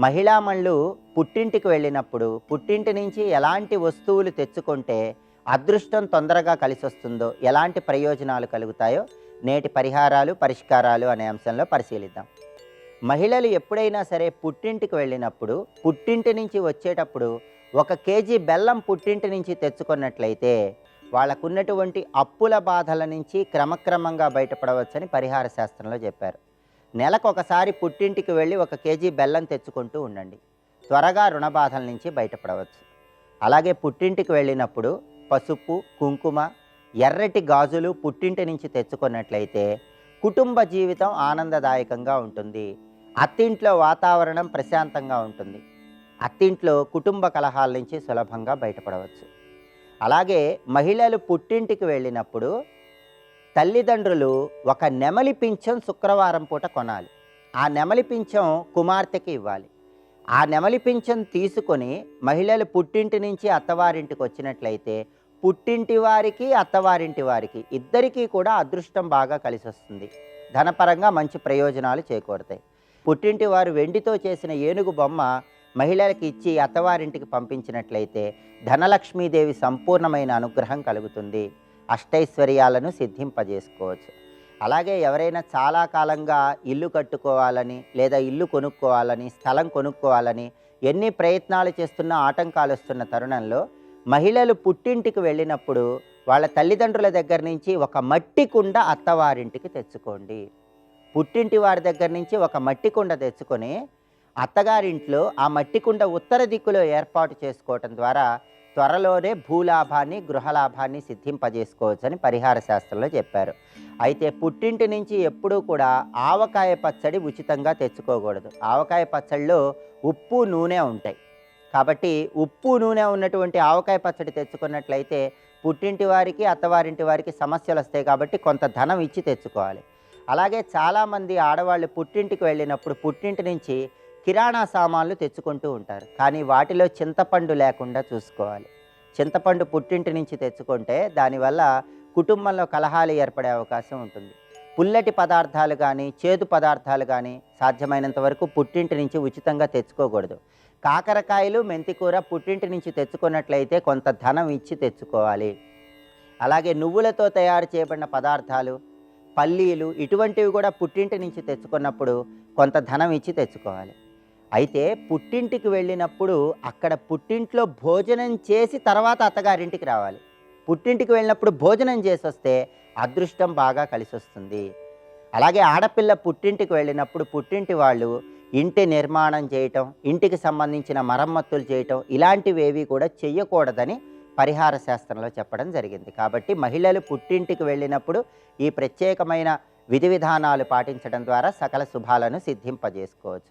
మహిళామణులు పుట్టింటికి వెళ్ళినప్పుడు పుట్టింటి నుంచి ఎలాంటి వస్తువులు తెచ్చుకుంటే అదృష్టం తొందరగా కలిసొస్తుందో, ఎలాంటి ప్రయోజనాలు కలుగుతాయో నేటి పరిహారాలు, పరిష్కారాలు అనే అంశంలో పరిశీలిద్దాం. మహిళలు ఎప్పుడైనా సరే పుట్టింటికి వెళ్ళినప్పుడు, పుట్టింటి నుంచి వచ్చేటప్పుడు 1 కేజీ బెల్లం పుట్టింటి నుంచి తెచ్చుకున్నట్లయితే వాళ్ళకున్నటువంటి అప్పుల బాధల నుంచి క్రమక్రమంగా బయటపడవచ్చని పరిహార శాస్త్రంలో చెప్పారు. నెలకొకసారి పుట్టింటికి వెళ్ళి 1 కేజీ బెల్లం తెచ్చుకుంటూ ఉండండి. త్వరగా రుణ బాధల నుంచి బయటపడవచ్చు. అలాగే పుట్టింటికి వెళ్ళినప్పుడు పసుపు, కుంకుమ, ఎర్రటి గాజులు పుట్టింటి నుంచి తెచ్చుకున్నట్లయితే కుటుంబ జీవితం ఆనందదాయకంగా ఉంటుంది. అత్తింట్లో వాతావరణం ప్రశాంతంగా ఉంటుంది. అత్తింట్లో కుటుంబ కలహాల నుంచి సులభంగా బయటపడవచ్చు. అలాగే మహిళలు పుట్టింటికి వెళ్ళినప్పుడు తల్లిదండ్రులు ఒక నెమలి పింఛం శుక్రవారం పూట కొనాలి. ఆ నెమలి పింఛం కుమార్తెకి ఇవ్వాలి. ఆ నెమలి పింఛం తీసుకొని మహిళలు పుట్టింటి నుంచి అత్తవారింటికి వచ్చినట్లయితే పుట్టింటి వారికి, అత్తవారింటి వారికి ఇద్దరికీ కూడా అదృష్టం బాగా కలిసి వస్తుంది. ధనపరంగా మంచి ప్రయోజనాలు చేకూరుతాయి. పుట్టింటి వారు వెండితో చేసిన ఏనుగు బొమ్మ మహిళలకి ఇచ్చి అత్తవారింటికి పంపించినట్లయితే ధనలక్ష్మీదేవి సంపూర్ణమైన అనుగ్రహం కలుగుతుంది. అష్టైశ్వర్యాలను సిద్ధింపజేసుకోవచ్చు. అలాగే ఎవరైనా చాలా కాలంగా ఇల్లు కట్టుకోవాలని, లేదా ఇల్లు కొనుక్కోవాలని, స్థలం కొనుక్కోవాలని ఎన్ని ప్రయత్నాలు చేస్తున్నా ఆటంకాలు వస్తున్న తరుణంలో మహిళలు పుట్టింటికి వెళ్ళినప్పుడు వాళ్ళ తల్లిదండ్రుల దగ్గర నుంచి ఒక మట్టి కుండ అత్తవారింటికి తెచ్చుకోండి. పుట్టింటి వారి దగ్గర నుంచి ఒక మట్టి కుండ తెచ్చుకొని అత్తగారింట్లో ఆ మట్టి కుండ ఉత్తర దిక్కులో ఏర్పాటు చేసుకోవటం ద్వారా త్వరలోనే భూలాభాన్ని, గృహలాభాన్ని సిద్ధింపజేసుకోవచ్చని పరిహార శాస్త్రంలో చెప్పారు. అయితే పుట్టింటి నుంచి ఎప్పుడూ కూడా ఆవకాయ పచ్చడి ఉచితంగా తెచ్చుకోకూడదు. ఆవకాయ పచ్చడిలో ఉప్పు, నూనె ఉంటాయి. కాబట్టి ఉప్పు, నూనె ఉన్నటువంటి ఆవకాయ పచ్చడి తెచ్చుకున్నట్లయితే పుట్టింటి వారికి, అత్తవారింటి వారికి సమస్యలు వస్తాయి. కాబట్టి కొంత ధనం ఇచ్చి తెచ్చుకోవాలి. అలాగే చాలామంది ఆడవాళ్ళు పుట్టింటికి వెళ్ళినప్పుడు పుట్టింటి నుంచి కిరాణా సామాన్లు తెచ్చుకుంటూ ఉంటారు. కానీ వాటిలో చింతపండు లేకుండా చూసుకోవాలి. చింతపండు పుట్టింటి నుంచి తెచ్చుకుంటే దానివల్ల కుటుంబంలో కలహాలు ఏర్పడే అవకాశం ఉంటుంది. పుల్లటి పదార్థాలు కానీ, చేదు పదార్థాలు కానీ సాధ్యమైనంత వరకు పుట్టింటి నుంచి ఉచితంగా తెచ్చుకోకూడదు. కాకరకాయలు, మెంతికూర పుట్టింటి నుంచి తెచ్చుకున్నట్లయితే కొంత ధనం ఇచ్చి తెచ్చుకోవాలి. అలాగే నువ్వులతో తయారు చేయబడిన పదార్థాలు, పల్లీలు ఇటువంటివి కూడా పుట్టింటి నుంచి తెచ్చుకున్నప్పుడు కొంత ధనం ఇచ్చి తెచ్చుకోవాలి. అయితే పుట్టింటికి వెళ్ళినప్పుడు అక్కడ పుట్టింట్లో భోజనం చేసి తర్వాత అత్తగారింటికి రావాలి. పుట్టింటికి వెళ్ళినప్పుడు భోజనం చేసి వస్తే అదృష్టం బాగా కలిసి వస్తుంది. అలాగే ఆడపిల్ల పుట్టింటికి వెళ్ళినప్పుడు పుట్టింటి వాళ్ళు ఇంటి నిర్మాణం చేయటం, ఇంటికి సంబంధించిన మరమ్మతులు చేయటం ఇలాంటివేవి కూడా చెయ్యకూడదని పరిహార శాస్త్రంలో చెప్పడం జరిగింది. కాబట్టి మహిళలు పుట్టింటికి వెళ్ళినప్పుడు ఈ ప్రత్యేకమైన విధి విధానాలు పాటించడం ద్వారా సకల శుభాలను సిద్ధింపజేసుకోవచ్చు.